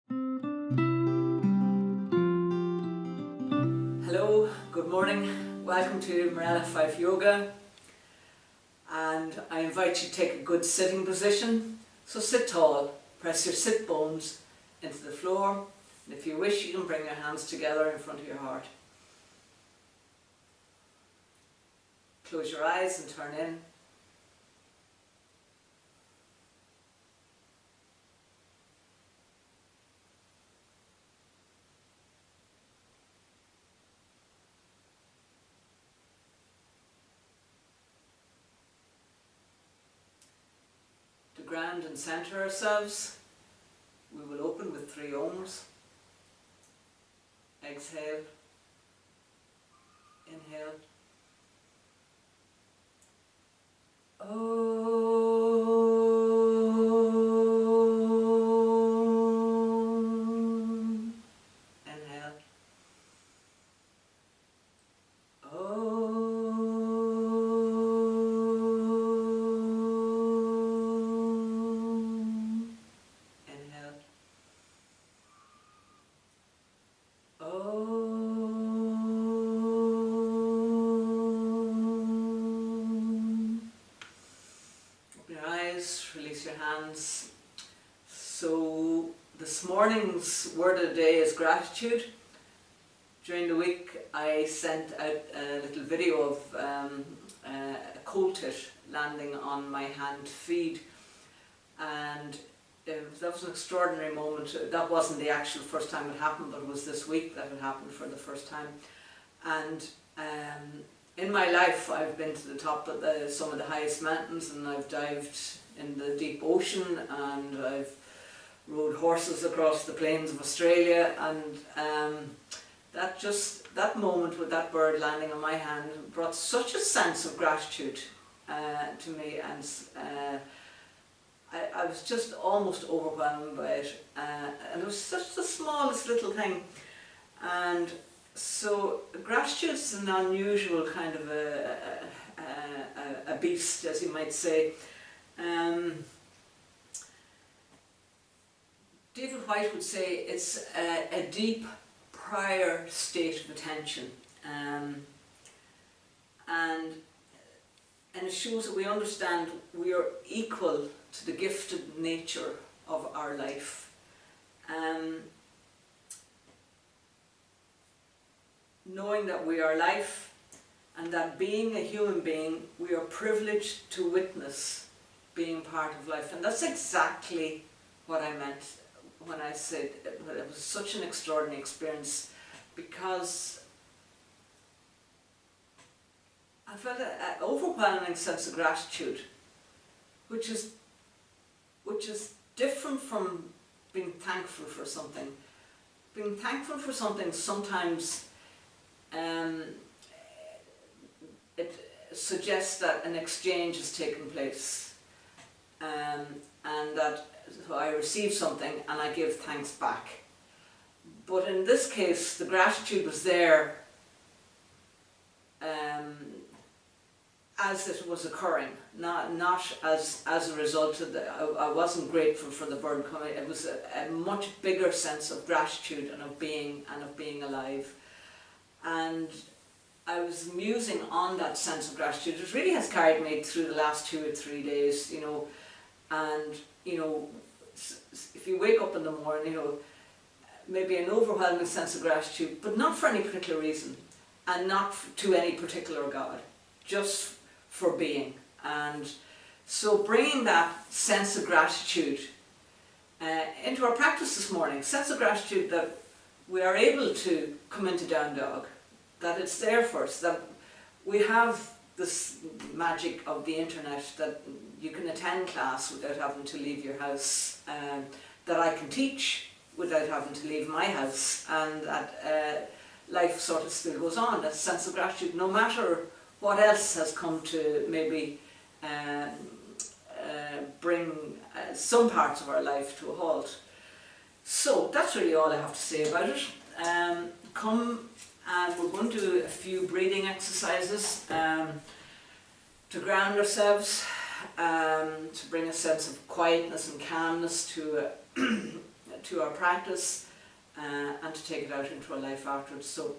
Hello, good morning, welcome to Marella 5 Yoga, and I invite you to take a good sitting position. So sit tall, press your sit bones into the floor, and if you wish you can bring your hands together in front of your heart. Close your eyes and turn in. To ground and center ourselves, we will open with 3 ohms. Exhale, inhale, Om. Inhale, Om. Inhale, Om. Open your eyes, release your hands. So this morning's word of the day is gratitude. During the week I sent out a little video of a coal tit landing on my hand feed, and that was an extraordinary moment. That wasn't the actual first time it happened, but it was this week that it happened for the first time. And in my life I've been to the top of some of the highest mountains, and I've dived in the deep ocean, and I've rode horses across the plains of Australia, and that moment with that bird landing on my hand brought such a sense of gratitude to me, and I was just almost overwhelmed by it, and it was such the smallest little thing. And so gratitude is an unusual kind of a beast, as you might say. David White would say it's a deep prior state of attention, and it shows that we understand we are equal to the gifted nature of our life. Knowing that we are life, and that being a human being, we are privileged to witness being part of life. And that's exactly what I meant when I said it was such an extraordinary experience, because I felt an overwhelming sense of gratitude, which is different from being thankful for something. Being thankful for something sometimes it suggests that an exchange has taken place, and that so I receive something and I give thanks back. But in this case, the gratitude was there as it was occurring, not as a result of I wasn't grateful for the bird coming. It was a much bigger sense of gratitude and of being alive. And I was musing on that sense of gratitude. It really has carried me through the last 2 or 3 days, you know. And you know, if you wake up in the morning, you know, maybe an overwhelming sense of gratitude, but not for any particular reason, and not to any particular God, just for being. And so bringing that sense of gratitude into our practice this morning, sense of gratitude that we are able to come into Down Dog, that it's there for us, that we have this magic of the internet, that you can attend class without having to leave your house, that I can teach without having to leave my house, and that life sort of still goes on. That sense of gratitude, no matter what else has come to maybe bring some parts of our life to a halt. So that's really all I have to say about it. Come and we're going to do a few breathing exercises to ground ourselves, to bring a sense of quietness and calmness to to our practice and to take it out into our life afterwards. So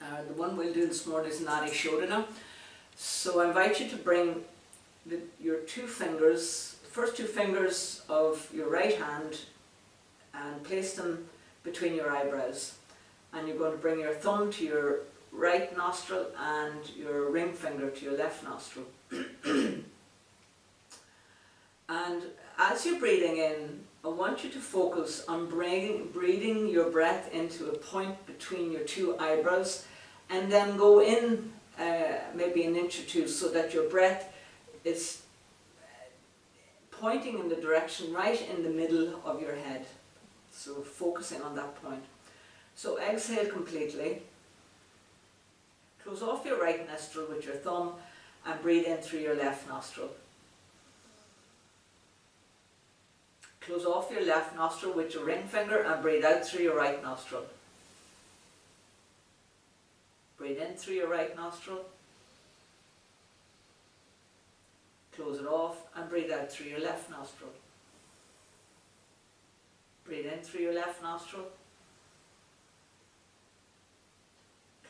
the one we'll do this morning is Nadi Shodhana. So I invite you to bring your first two fingers of your right hand and place them between your eyebrows. And you're going to bring your thumb to your right nostril and your ring finger to your left nostril. And as you're breathing in, I want you to focus on breathing your breath into a point between your two eyebrows, and then go in maybe an inch or two, so that your breath is pointing in the direction right in the middle of your head. So focusing on that point. So exhale completely. Close off your right nostril with your thumb and breathe in through your left nostril. Close off your left nostril with your ring finger and breathe out through your right nostril. Breathe in through your right nostril. Close it off and breathe out through your left nostril. Breathe in through your left nostril.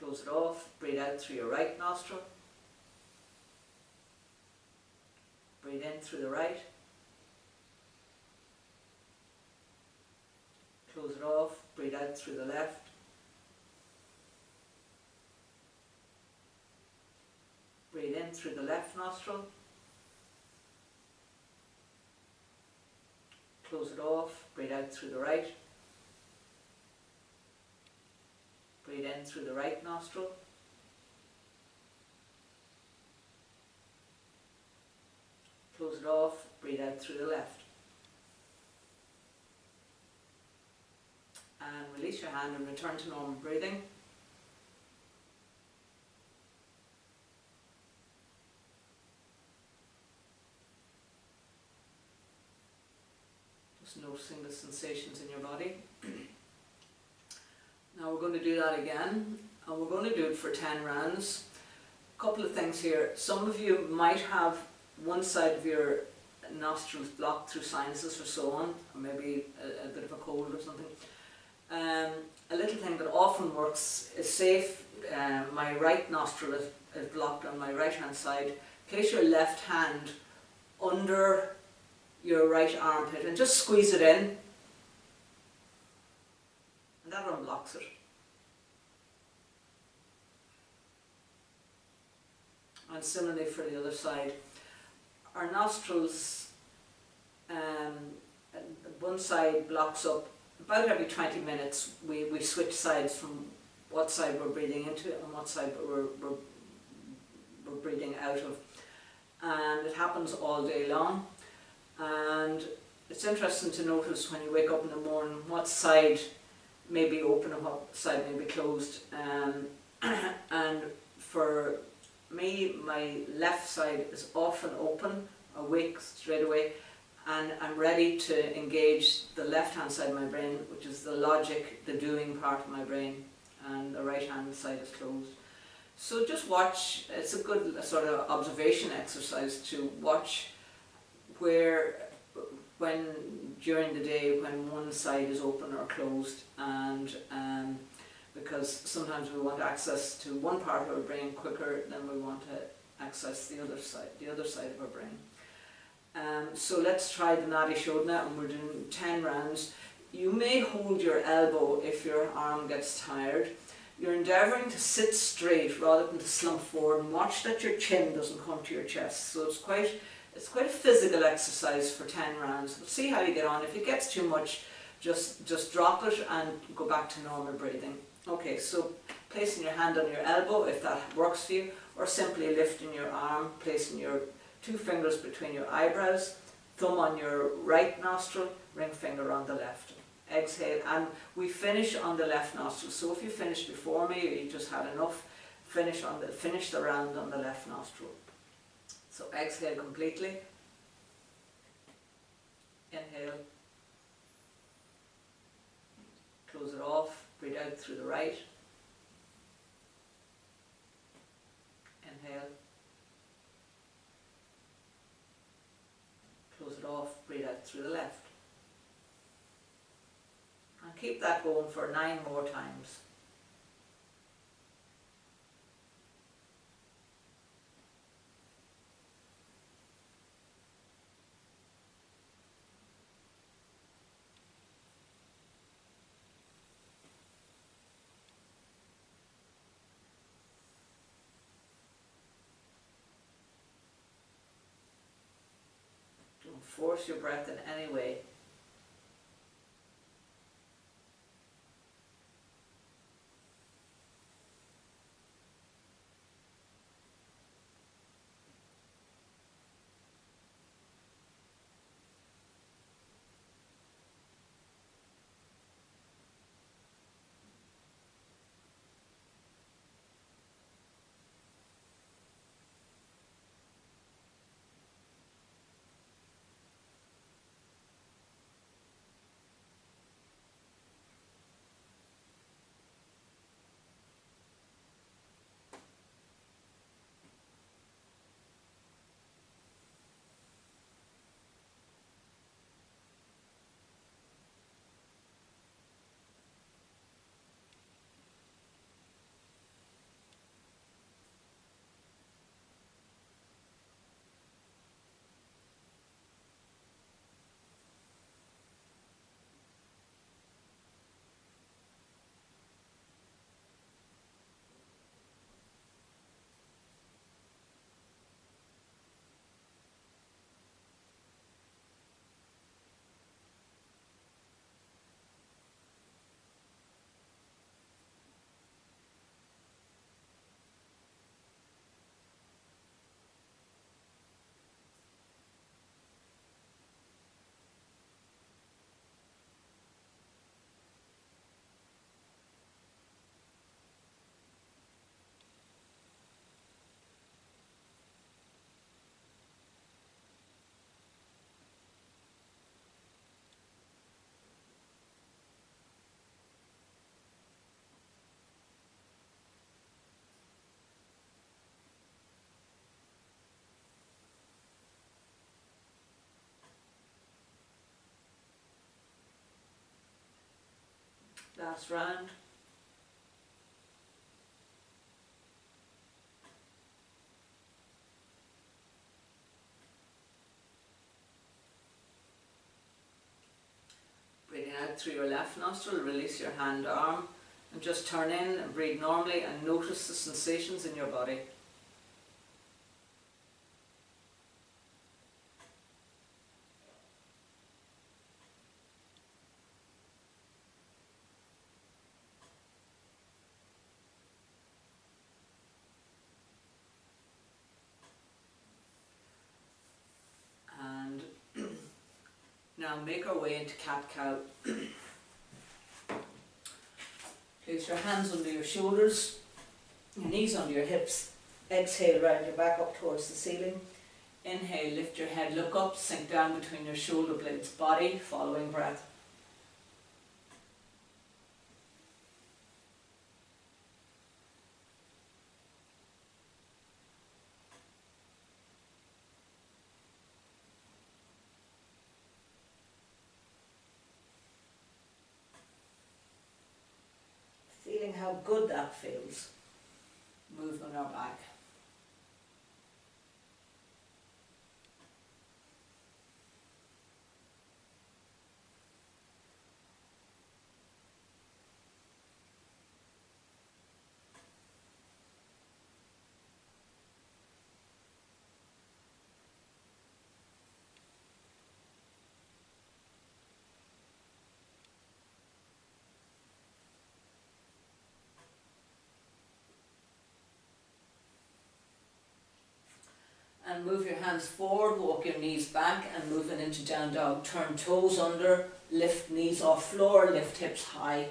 Close it off, breathe out through your right nostril. Breathe in through the right. Close it off, breathe out through the left. Breathe in through the left nostril. Close it off, breathe out through the right. Breathe in through the right nostril. Close it off, breathe out through the left. And release your hand and return to normal breathing. Just noticing the sensations in your body. Now we're going to do that again, and we're going to do it for 10 rounds. A couple of things here. Some of you might have one side of your nostrils blocked through sinuses or so on, or maybe a bit of a cold or something. A little thing that often works is, say if my right nostril is blocked on my right hand side, place your left hand under your right armpit and just squeeze it in, and that unblocks it. And similarly for the other side. Our nostrils, one side blocks up. About every 20 minutes we switch sides from what side we're breathing into and what side we're breathing out of. And it happens all day long. And it's interesting to notice when you wake up in the morning what side may be open and what side may be closed. And for me, my left side is often open, awake straight away, and I'm ready to engage the left hand side of my brain, which is the logic, the doing part of my brain, and the right hand side is closed. So just watch. It's a good sort of observation exercise to watch when during the day when one side is open or closed, and because sometimes we want access to one part of our brain quicker than we want to access the other side of our brain. So let's try the Nadi Shodhana, and we're doing 10 rounds. You may hold your elbow if your arm gets tired. You're endeavouring to sit straight rather than to slump forward, and watch that your chin doesn't come to your chest. So it's quite a physical exercise for 10 rounds. But see how you get on. If it gets too much, just drop it and go back to normal breathing. Okay, so placing your hand on your elbow if that works for you, or simply lifting your arm, placing your 2 fingers between your eyebrows, thumb on your right nostril, ring finger on the left. Exhale, and we finish on the left nostril. So if you finished before me or you just had enough, finish the round on the left nostril. So exhale completely. Inhale. Close it off. Breathe out through the right. Inhale. Close it off. Breathe out through the left. keep that going for 9 more times. Don't force your breath in any way. Last round. Breathing out through your left nostril, release your hand, arm, and just turn in and breathe normally and notice the sensations in your body. And now make our way into cat-cow. Place your hands under your shoulders, your knees under your hips. Exhale, round your back up towards the ceiling. Inhale, lift your head, look up, sink down between your shoulder blades, body, following breath. Feeling how good that feels. Move on our back. And move your hands forward, walk your knees back and moving into down dog. Turn toes under, lift knees off floor, lift hips high.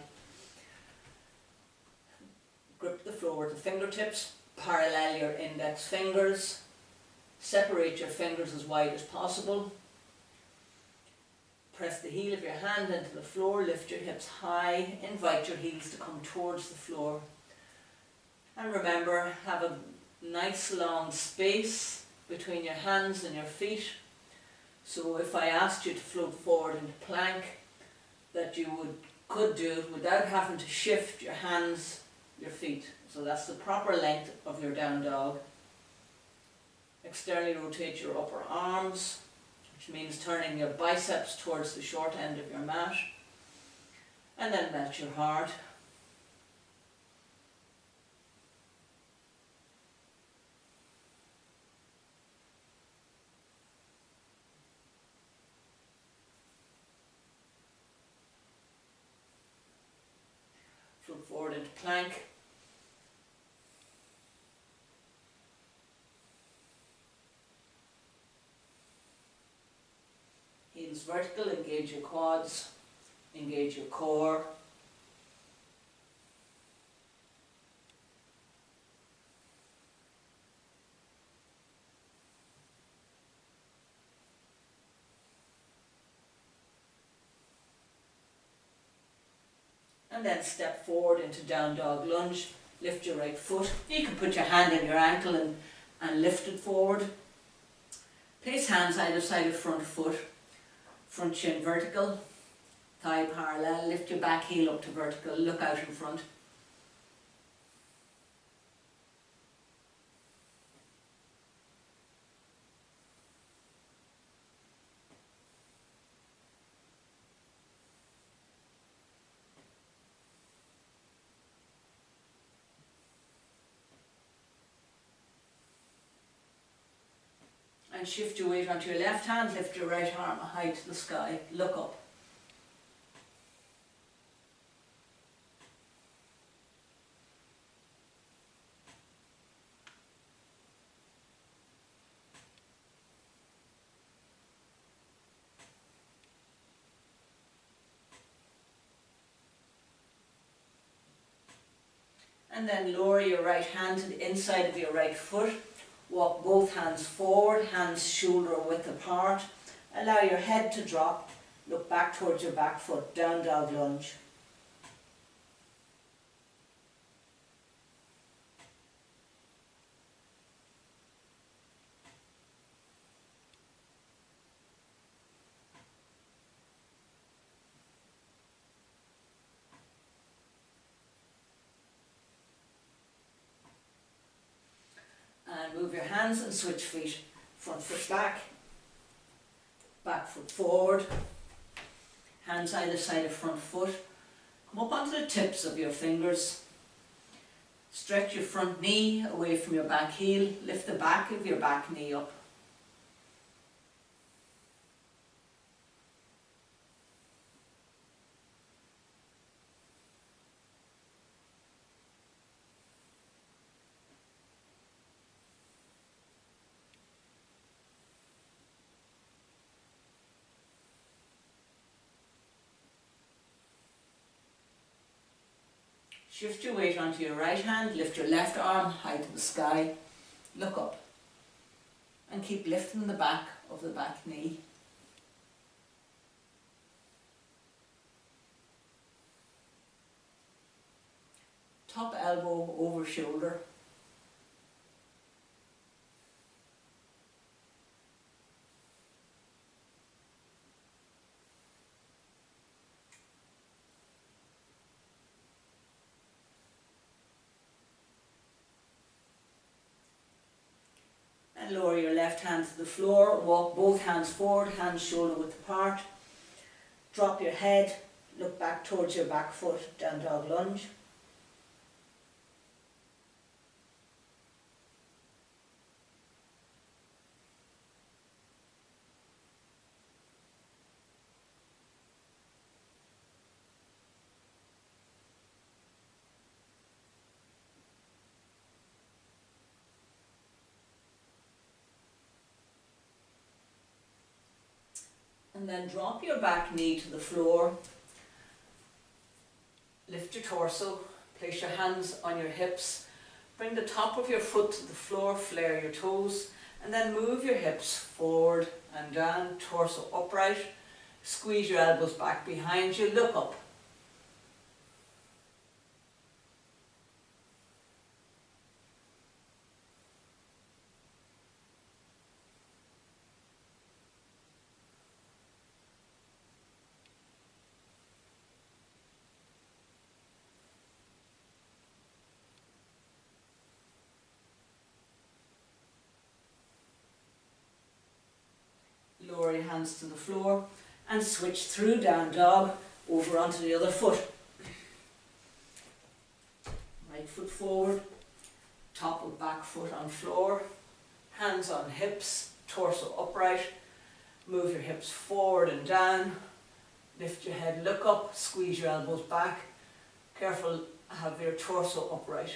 Grip the floor with the fingertips, parallel your index fingers. Separate your fingers as wide as possible. Press the heel of your hand into the floor, lift your hips high, invite your heels to come towards the floor. And remember, have a nice long space between your hands and your feet. So if I asked you to float forward into plank, that you would could do it without having to shift your hands, your feet. So that's the proper length of your down dog. Externally rotate your upper arms, which means turning your biceps towards the short end of your mat. And then melt your heart. Flip forward into plank. Heels vertical, engage your quads, engage your core. And then step forward into down dog lunge. Lift your right foot. You can put your hand in your ankle and lift it forward. Place hands either side of front foot. Front shin vertical. Thigh parallel. Lift your back heel up to vertical. Look out in front. And shift your weight onto your left hand, lift your right arm high to the sky, look up. And then lower your right hand to the inside of your right foot. Walk both hands forward, hands shoulder width apart. Allow your head to drop. Look back towards your back foot, down dog lunge. And move your hands and switch feet. Front foot back, back foot forward. Hands either side of front foot. Come up onto the tips of your fingers. Stretch your front knee away from your back heel. Lift the back of your back knee up. Shift your weight onto your right hand, lift your left arm high to the sky, look up and keep lifting the back of the back knee. Top elbow over shoulder. And lower your left hand to the floor, walk both hands forward, hands shoulder width apart. Drop your head, look back towards your back foot, down dog lunge. And then drop your back knee to the floor. Lift your torso, place your hands on your hips. Bring the top of your foot to the floor, flare your toes, and then move your hips forward and down, torso upright. Squeeze your elbows back behind you, look up. hands to the floor and switch through down dog over onto the other foot. Right foot forward, top of back foot on floor, hands on hips, torso upright. Move your hips forward and down, lift your head, look up, squeeze your elbows back. Careful, have your torso upright.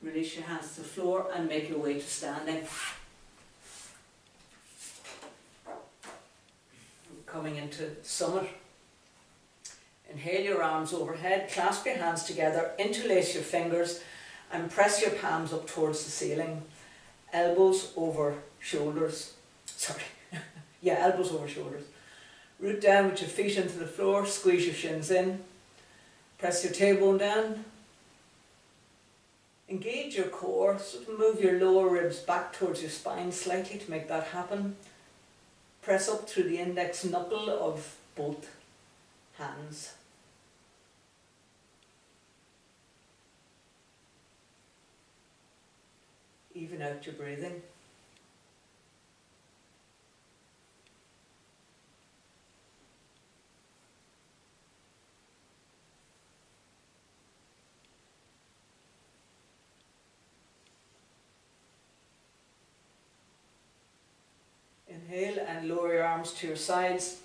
Release your hands to the floor and make your way to standing. Coming into summit. Inhale your arms overhead, clasp your hands together, interlace your fingers and press your palms up towards the ceiling. Elbows over shoulders. Elbows over shoulders. Root down with your feet into the floor, squeeze your shins in. Press your tailbone down. Engage your core, sort of move your lower ribs back towards your spine slightly to make that happen. Press up through the index knuckle of both hands. Even out your breathing. Inhale and lower your arms to your sides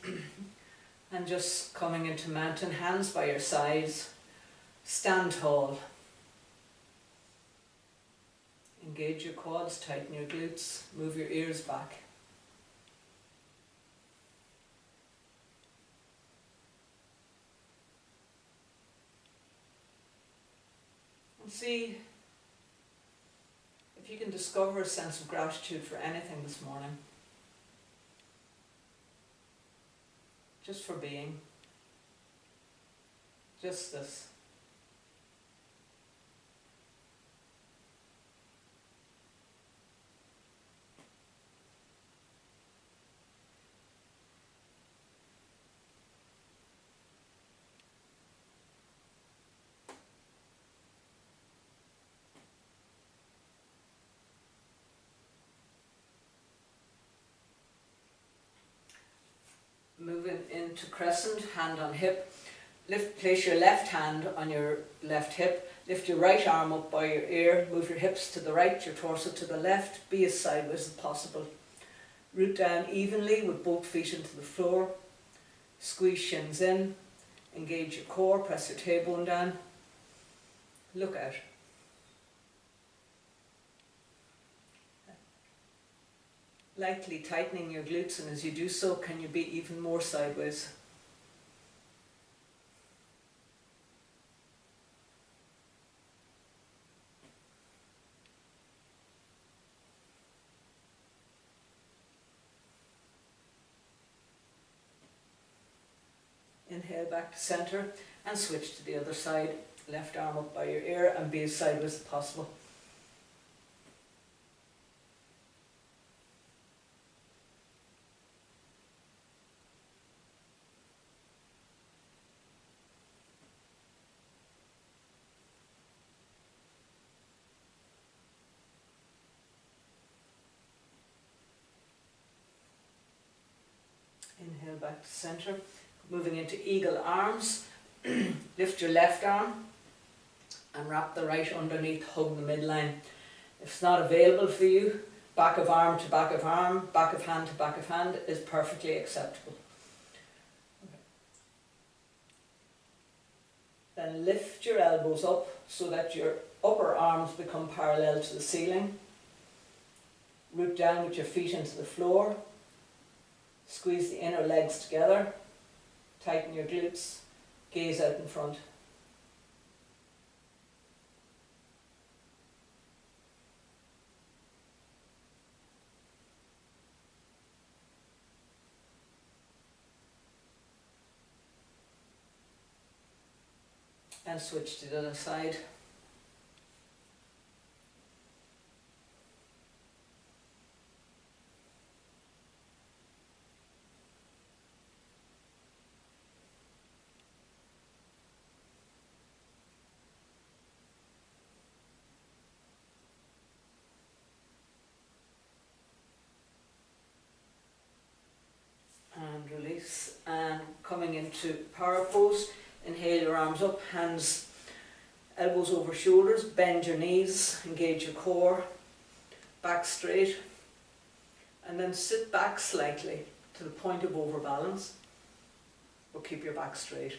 and just coming into mountain, hands by your sides. Stand tall. Engage your quads, tighten your glutes, move your ears back. And see if you can discover a sense of gratitude for anything this morning. Just for being. Just this. Moving into crescent, hand on hip. Place your left hand on your left hip. Lift your right arm up by your ear. Move your hips to the right, your torso to the left. Be as sideways as possible. Root down evenly with both feet into the floor. Squeeze shins in. Engage your core. Press your tailbone down. Look out. Lightly tightening your glutes, and as you do so, can you be even more sideways? Inhale back to center and switch to the other side. Left arm up by your ear and be as sideways as possible. Inhale back to center. Moving into eagle arms. Lift your left arm and wrap the right underneath, hug the midline. If it's not available for you, back of arm to back of arm, back of hand to back of hand is perfectly acceptable. Okay. Then lift your elbows up so that your upper arms become parallel to the ceiling. Root down with your feet into the floor. Squeeze the inner legs together. Tighten your glutes. Gaze out in front. And switch to the other side. And release. And coming into power pose, inhale your arms up, hands, elbows over shoulders, bend your knees, engage your core, back straight, and then sit back slightly to the point of overbalance, but keep your back straight.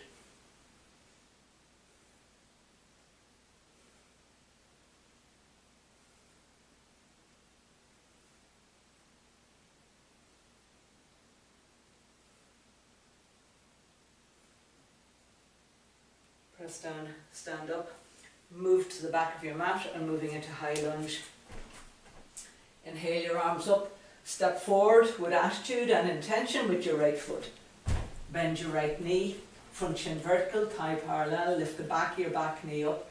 Press down, stand up, move to the back of your mat and moving into high lunge. Inhale your arms up, step forward with attitude and intention with your right foot. Bend your right knee, front shin vertical, thigh parallel, lift the back of your back knee up.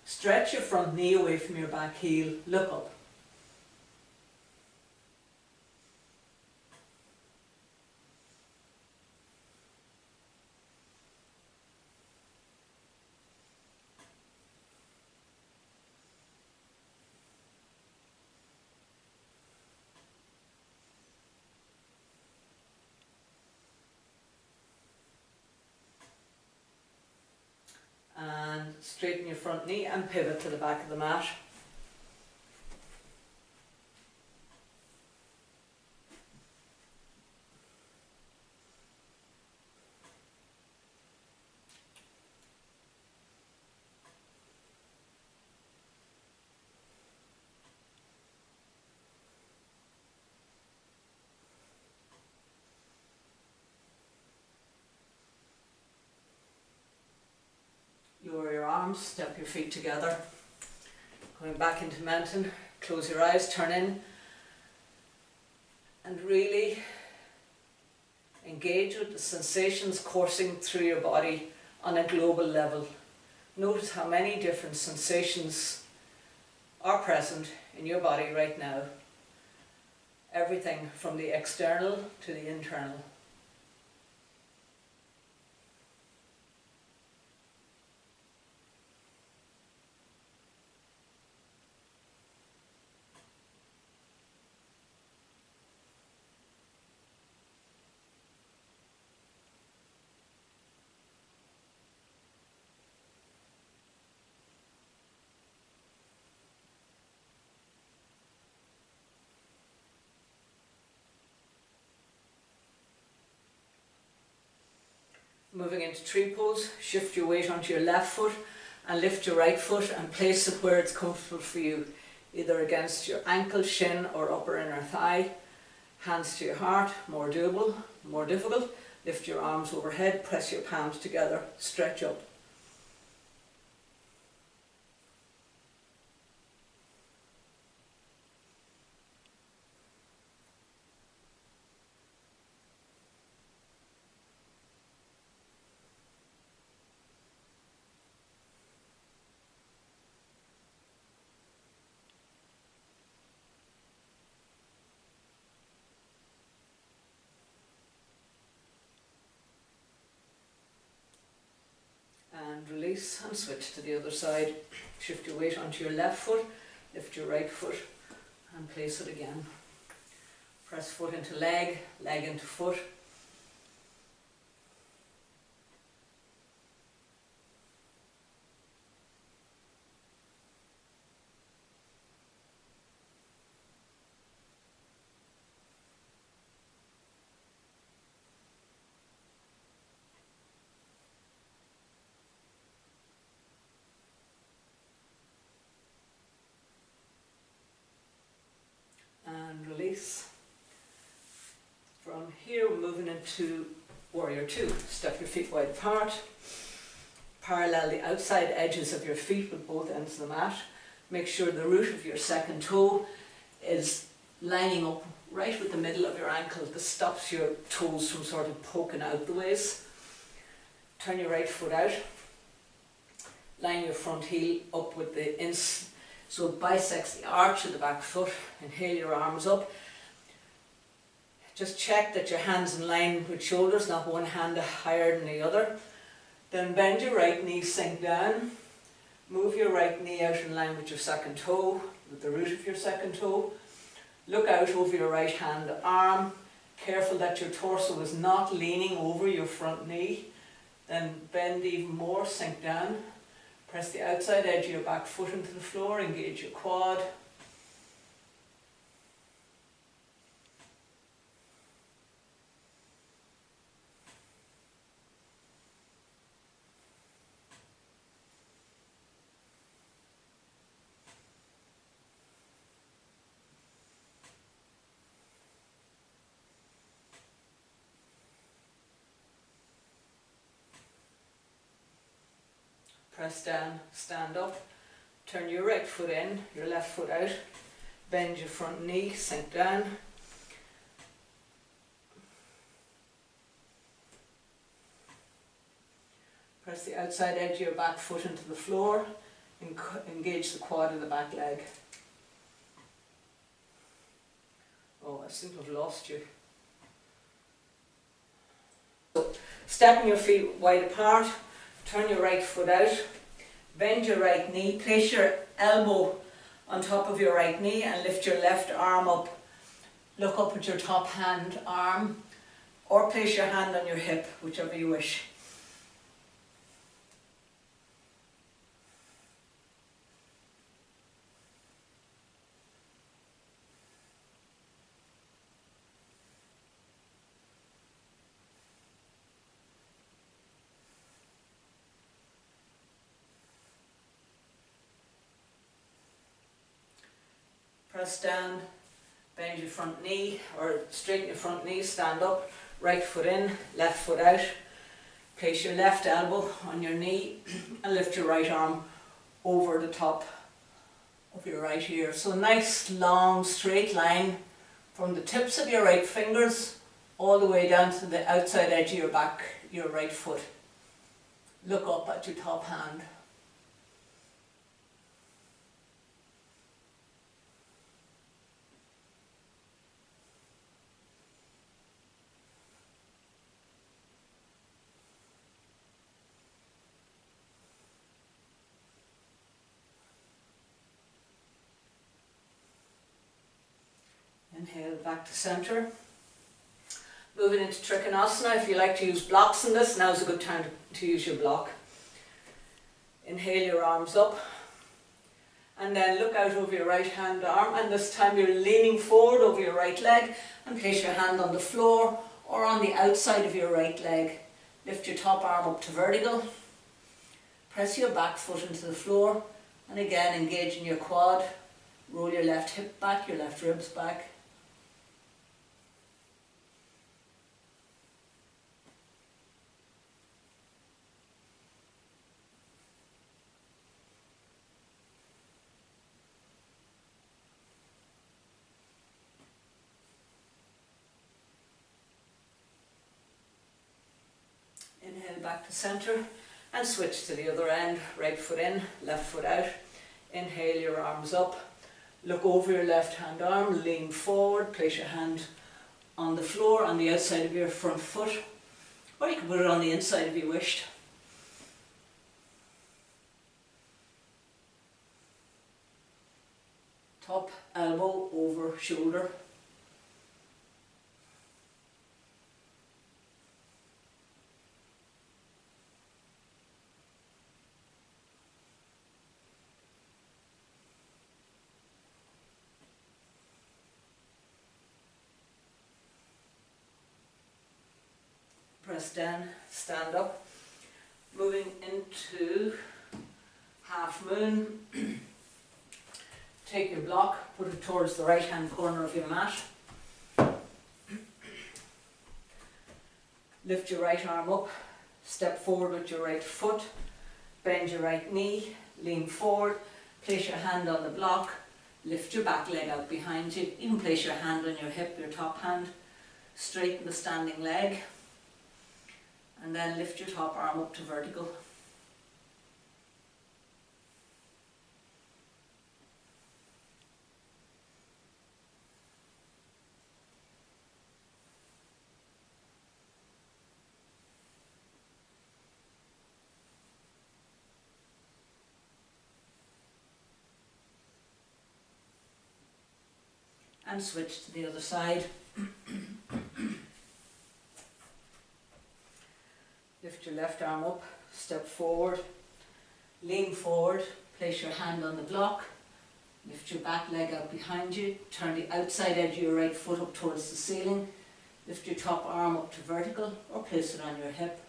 Stretch your front knee away from your back heel, look up. And straighten your front knee and pivot to the back of the mat. Lower your arms, step your feet together. Going back into mountain, close your eyes, turn in, and really engage with the sensations coursing through your body on a global level. Notice how many different sensations are present in your body right now. Everything from the external to the internal. Moving into tree pose, shift your weight onto your left foot and lift your right foot and place it where it's comfortable for you, either against your ankle, shin or upper inner thigh. Hands to your heart, more doable, more difficult. Lift your arms overhead, press your palms together, stretch up. And release and switch to the other side. Shift your weight onto your left foot, lift your right foot and place it again. Press foot into leg, leg into foot. And release. From here we're moving into warrior two. Step your feet wide apart. Parallel the outside edges of your feet with both ends of the mat. Make sure the root of your second toe is lining up right with the middle of your ankle. This stops your toes from sort of poking out the ways. Turn your right foot out. line your front heel up with the ins, so it bisects the arch of the back foot. Inhale your arms up. Just check that your hands in line with shoulders, not one hand higher than the other. Then bend your right knee, sink down. Move your right knee out in line with your second toe, with the root of your second toe. Look out over your right hand arm. Careful that your torso is not leaning over your front knee. Then bend even more, sink down. Press the outside edge of your back foot into the floor, engage your quad. Press down, stand up, turn your right foot in, your left foot out, bend your front knee, sink down. Press the outside edge of your back foot into the floor, engage the quad of the back leg. Oh, I seem to have lost you. So, stepping your feet wide apart. Turn your right foot out, bend your right knee, place your elbow on top of your right knee and lift your left arm up. Look up at your top hand arm, or place your hand on your hip, whichever you wish. Press down, bend your front knee, or straighten your front knee, stand up, right foot in, left foot out. Place your left elbow on your knee and lift your right arm over the top of your right ear. So a nice long straight line from the tips of your right fingers all the way down to the outside edge of your back, your right foot. Look up at your top hand. Inhale back to centre. Moving into Trikonasana. If you like to use blocks in this, now's a good time to use your block. Inhale your arms up. And then look out over your right hand arm, and this time you're leaning forward over your right leg and place your hand on the floor or on the outside of your right leg. Lift your top arm up to vertical. Press your back foot into the floor and again engage in your quad. Roll your left hip back, your left ribs back. Inhale back to centre and switch to the other end. Right foot in, left foot out. Inhale your arms up. Look over your left hand arm, lean forward, place your hand on the floor on the outside of your front foot, or you can put it on the inside if you wished. Top elbow over shoulder. Press down, stand up. Moving into half moon. Take your block, put it towards the right hand corner of your mat. Lift your right arm up, step forward with your right foot, bend your right knee, lean forward, place your hand on the block, lift your back leg out behind you, even place your hand on your hip, your top hand, straighten the standing leg. And then lift your top arm up to vertical. And switch to the other side. Lift your left arm up, step forward, lean forward, place your hand on the block, lift your back leg out behind you, turn the outside edge of your right foot up towards the ceiling, lift your top arm up to vertical or place it on your hip.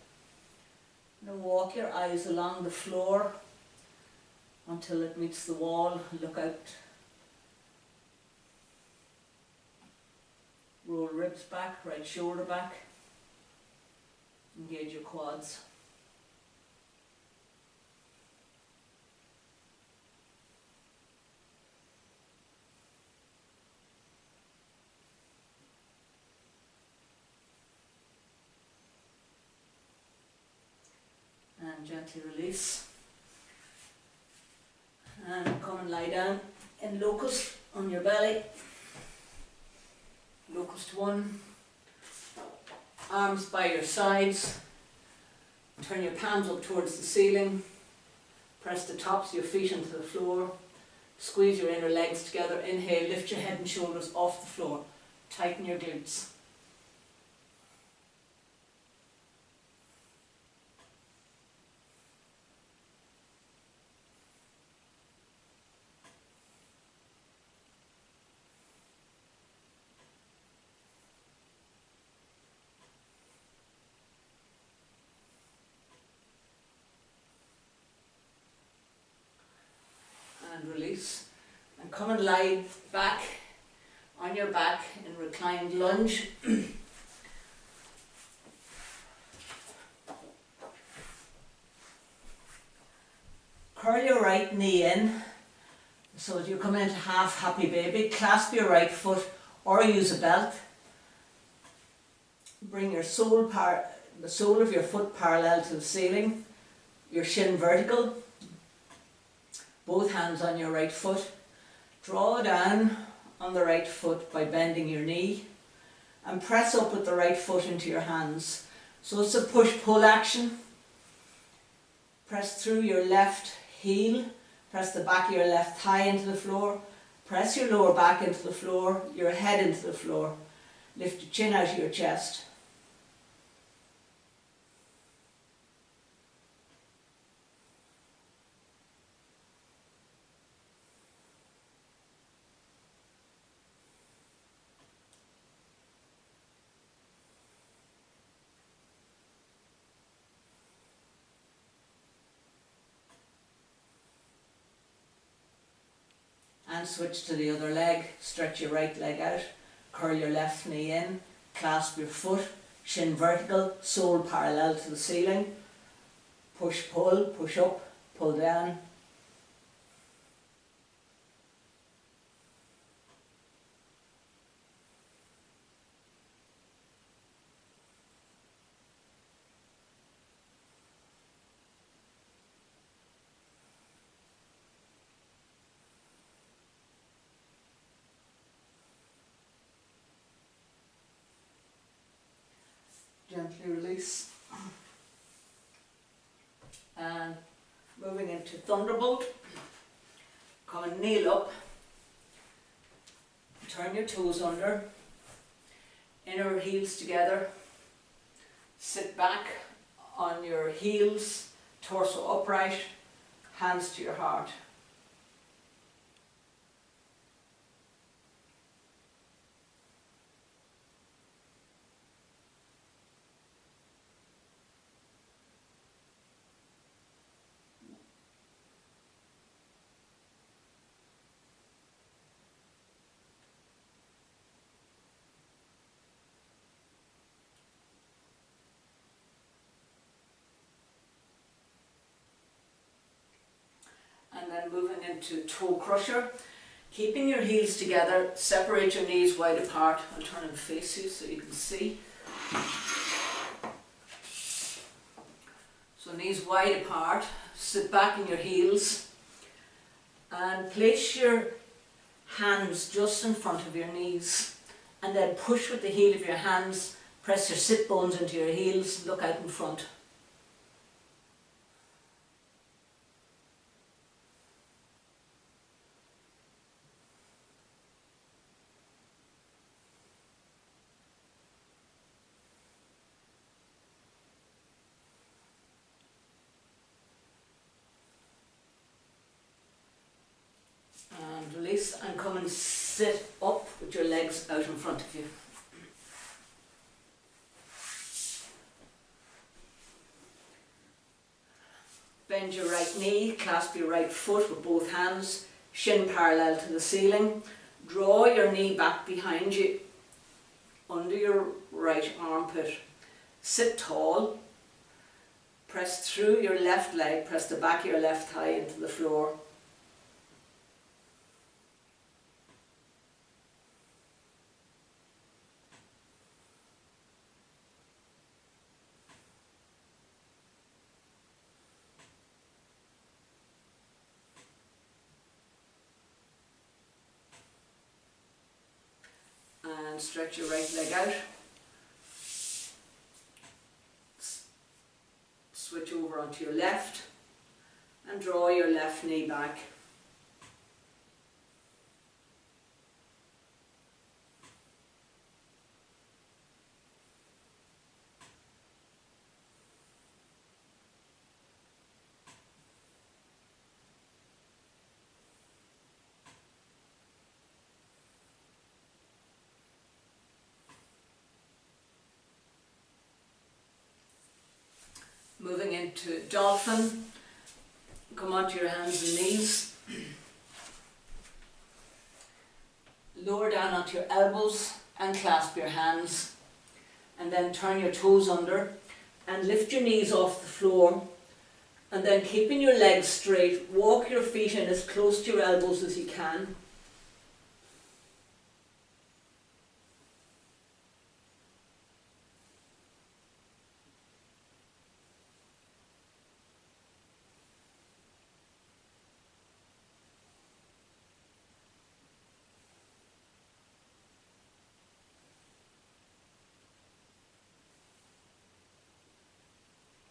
Now walk your eyes along the floor until it meets the wall. Look out. Roll ribs back, right shoulder back. Engage your quads. And gently release. And come and lie down in locust on your belly. Locust 1. Arms by your sides. Turn your palms up towards the ceiling. Press the tops of your feet into the floor. Squeeze your inner legs together. Inhale, lift your head and shoulders off the floor. Tighten your glutes. And release. And come and lie back on your back in reclined lunge. Curl your right knee in so that you come into half happy baby. Clasp your right foot or use a belt. Bring your the sole of your foot parallel to the ceiling. Your shin vertical. Both hands on your right foot. Draw down on the right foot by bending your knee and press up with the right foot into your hands. So it's a push-pull action. Press through your left heel, press the back of your left thigh into the floor, press your lower back into the floor, your head into the floor. Lift your chin out of your chest. And switch to the other leg. Stretch your right leg out, curl your left knee in, clasp your foot, shin vertical, sole parallel to the ceiling. Push, pull, push up, pull down. Gently release. And moving into Thunderbolt. Come and kneel up. Turn your toes under. Inner heels together. Sit back on your heels, torso upright, hands to your heart. And then moving into Toe Crusher. Keeping your heels together, separate your knees wide apart. I'll turn and face you so you can see. So knees wide apart, sit back in your heels and place your hands just in front of your knees and then push with the heel of your hands, press your sit bones into your heels, look out in front. release, and come and sit up with your legs out in front of you. Bend your right knee, clasp your right foot with both hands, shin parallel to the ceiling. Draw your knee back behind you, under your right armpit. Sit tall. Press through your left leg, press the back of your left thigh into the floor. And stretch your right leg out. Switch over onto your left and draw your left knee back. Moving into dolphin, come onto your hands and knees. Lower down onto your elbows and clasp your hands, and then turn your toes under and lift your knees off the floor, and then keeping your legs straight, walk your feet in as close to your elbows as you can.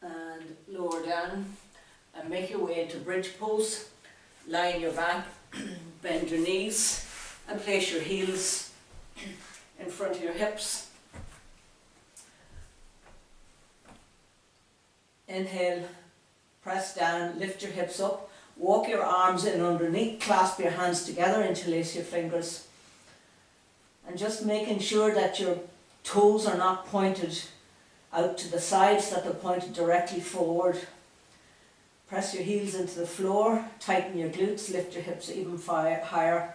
And lower down and make your way into bridge pose. Lie on your back, bend your knees and place your heels in front of your hips. Inhale, press down, lift your hips up, walk your arms in underneath, clasp your hands together, interlace your fingers. And just making sure that your toes are not pointed out to the sides, that they're pointed directly forward. Press your heels into the floor, tighten your glutes, lift your hips even higher.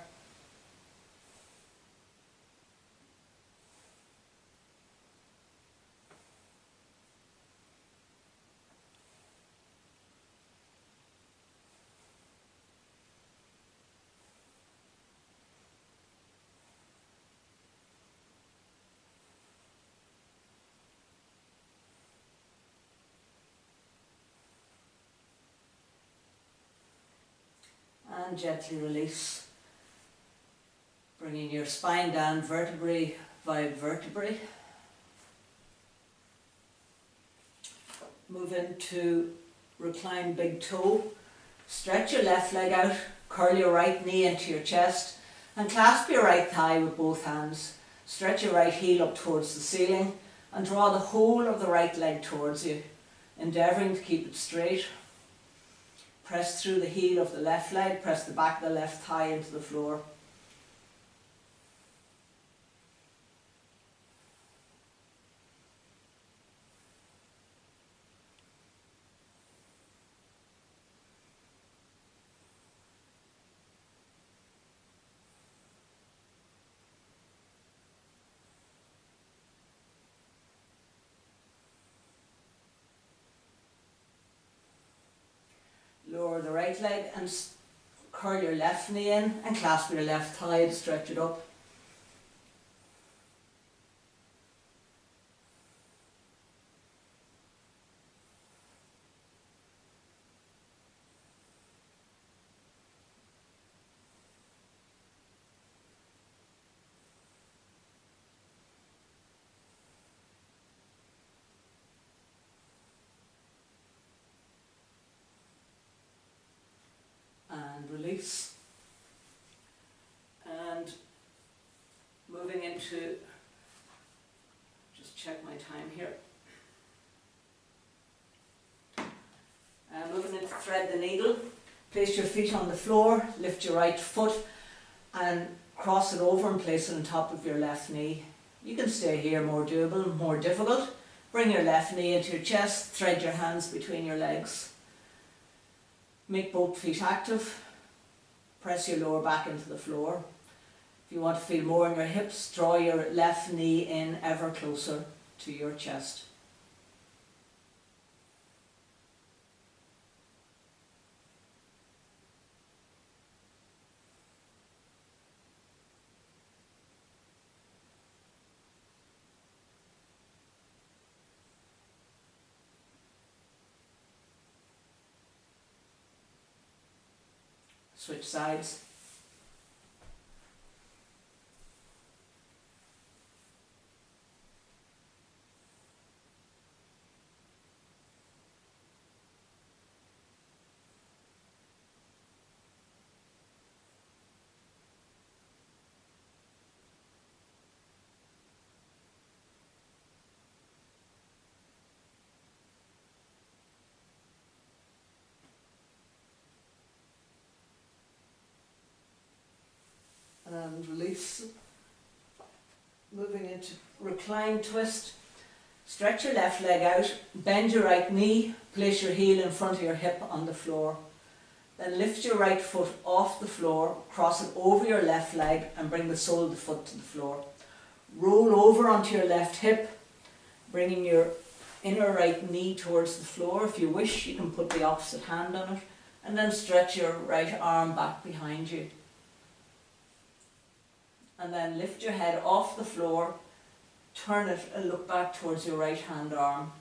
And gently release, bringing your spine down vertebrae by vertebrae. Move into recline big toe. Stretch your left leg out, curl your right knee into your chest and clasp your right thigh with both hands. Stretch your right heel up towards the ceiling and draw the whole of the right leg towards you, endeavouring to keep it straight. Press through the heel of the left leg, press the back of the left thigh into the floor. Lower the right leg and curl your left knee in and clasp your left thigh to stretch it up. And release. And moving into, just check my time here. Moving into thread the needle. Place your feet on the floor, lift your right foot cross it over and place it on top of your left knee. You can stay here, more doable, more difficult. Bring your left knee into your chest, thread your hands between your legs. Make both feet active. Press your lower back into the floor. If you want to feel more in your hips, draw your left knee in ever closer to your chest. Switch sides. And release. Moving into recline twist. Stretch your left leg out, bend your right knee, place your heel in front of your hip on the floor. Then lift your right foot off the floor, cross it over your left leg and bring the sole of the foot to the floor. Roll over onto your left hip, bringing your inner right knee towards the floor. If you wish, you can put the opposite hand on it, and then stretch your right arm back behind you. And then lift your head off the floor, turn it and look back towards your right hand arm.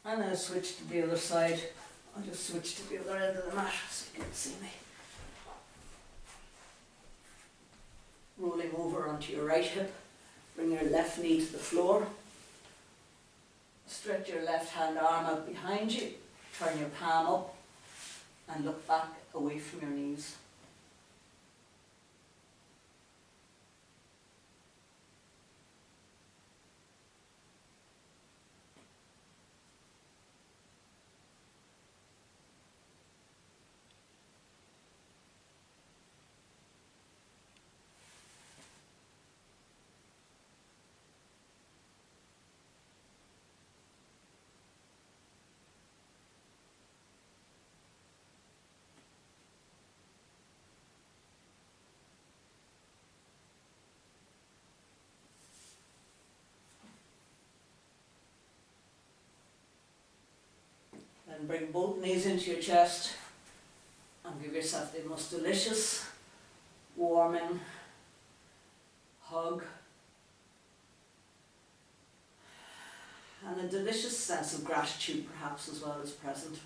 And then switch to the other side. I'll just switch to the other end of the mat so you can see me. Rolling over onto your right hip, bring your left knee to the floor. Stretch your left hand arm out behind you, turn your palm up and look back away from your knees. Then bring both knees into your chest and give yourself the most delicious, warming hug and a delicious sense of gratitude perhaps as well as present.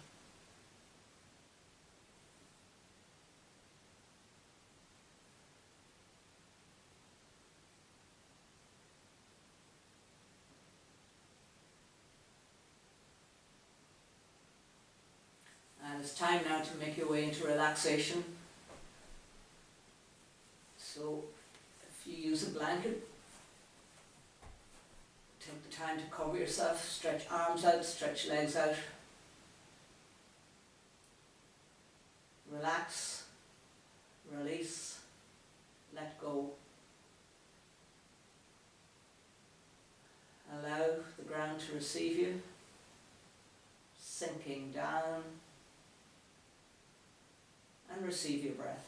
And it's time now to make your way into relaxation. So if you use a blanket, take the time to cover yourself, stretch arms out, stretch legs out. Relax, release, let go. Allow the ground to receive you, sinking down, and receive your breath.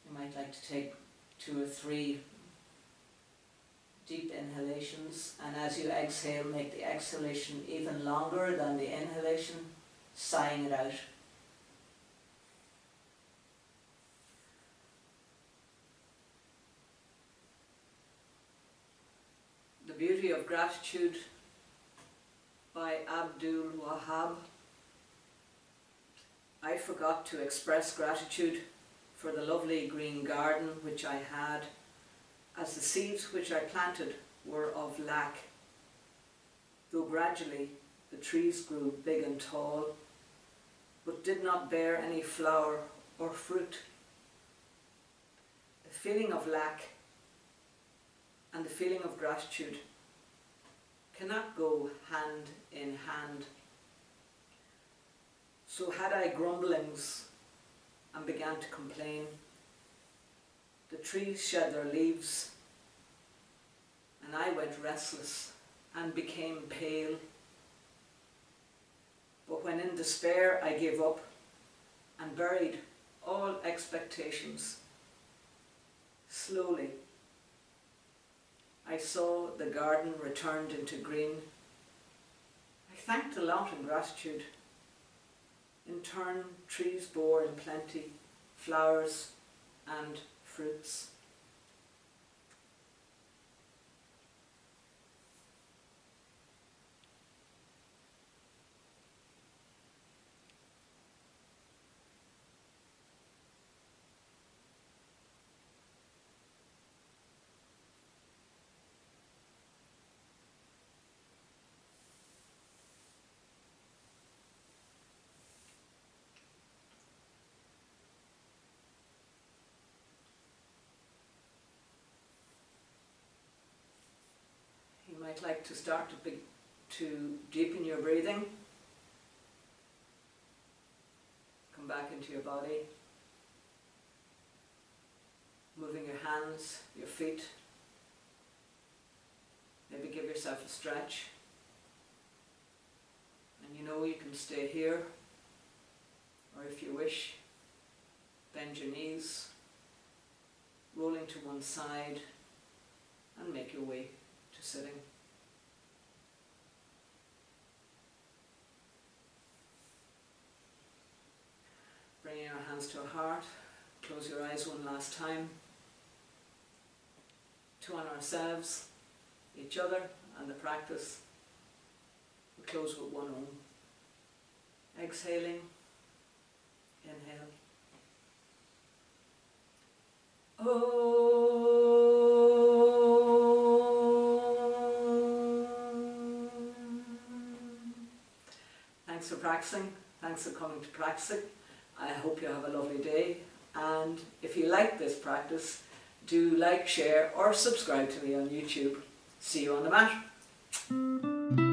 You might like to take 2 or 3 deep inhalations, and as you exhale, make the exhalation even longer than the inhalation, sighing it out. The Beauty of Gratitude by Abdul Wahab. I forgot to express gratitude for the lovely green garden which I had, as the seeds which I planted were of lack, though gradually the trees grew big and tall, but did not bear any flower or fruit. The feeling of lack and the feeling of gratitude cannot go hand in hand. So had I grumblings and began to complain, the trees shed their leaves, and I went restless and became pale. But when in despair I gave up and buried all expectations, slowly I saw the garden returned into green. I thanked a lot in gratitude. In turn, trees bore in plenty flowers and fruits. You might like to start to deepen your breathing. Come back into your body, moving your hands, your feet. Maybe give yourself a stretch. And you know you can stay here, or if you wish, bend your knees, rolling to one side, and make your way to sitting. Bringing our hands to our heart, close your eyes one last time to honour ourselves, each other and the practice. We close with one Om. Exhaling, inhale. Thanks for practicing. Thanks for coming to practicing. I hope you have a lovely day. And if you like this practice, do like, share or subscribe to me on YouTube. See you on the mat.